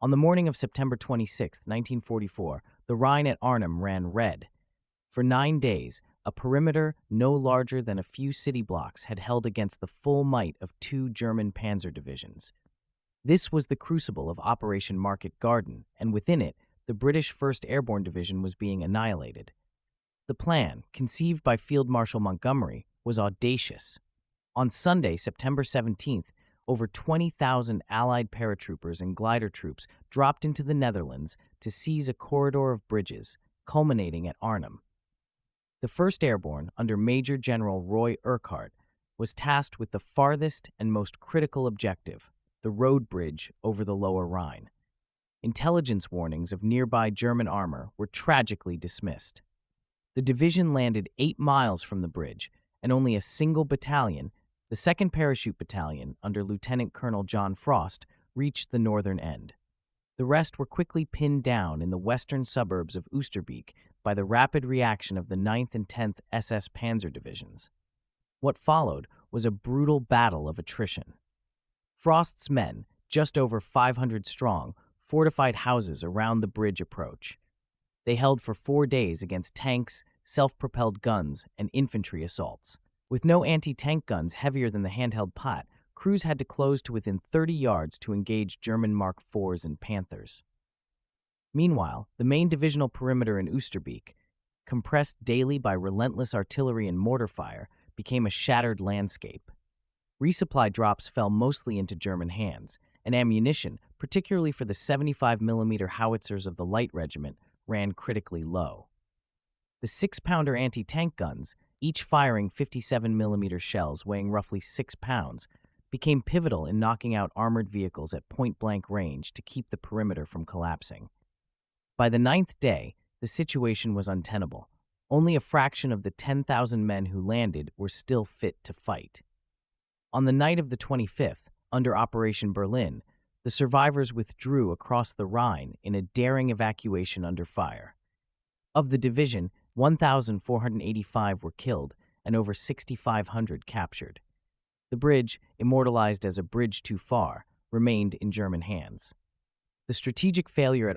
On the morning of September 26, 1944, the Rhine at Arnhem ran red. For 9 days, a perimeter no larger than a few city blocks had held against the full might of 2 German panzer divisions. This was the crucible of Operation Market Garden, and within it, the British 1st Airborne Division was being annihilated. The plan, conceived by Field Marshal Montgomery, was audacious. On Sunday, September 17th, over 20,000 Allied paratroopers and glider troops dropped into the Netherlands to seize a corridor of bridges, culminating at Arnhem. The 1st Airborne, under Major General Roy Urquhart, was tasked with the farthest and most critical objective, the road bridge over the Lower Rhine. Intelligence warnings of nearby German armor were tragically dismissed. The division landed 8 miles from the bridge, and only a single battalion, the 2nd Parachute Battalion under Lieutenant Colonel John Frost, reached the northern end. The rest were quickly pinned down in the western suburbs of Oosterbeek by the rapid reaction of the 9th and 10th SS Panzer divisions. What followed was a brutal battle of attrition. Frost's men, just over 500 strong, fortified houses around the bridge approach. They held for 4 days against tanks, self-propelled guns, and infantry assaults. With no anti-tank guns heavier than the handheld pot, crews had to close to within 30 yards to engage German Mark IVs and Panthers. Meanwhile, the main divisional perimeter in Oosterbeek, compressed daily by relentless artillery and mortar fire, became a shattered landscape. Resupply drops fell mostly into German hands, and ammunition, particularly for the 75mm howitzers of the Light Regiment, ran critically low. The 6-pounder anti-tank guns, each firing 57mm shells weighing roughly 6 pounds, became pivotal in knocking out armored vehicles at point-blank range to keep the perimeter from collapsing. By the 9th day, the situation was untenable. Only a fraction of the 10,000 men who landed were still fit to fight. On the night of the 25th, under Operation Berlin, the survivors withdrew across the Rhine in a daring evacuation under fire. Of the division, 1,485 were killed and over 6,500 captured. The bridge, immortalized as a bridge too far, remained in German hands. The strategic failure at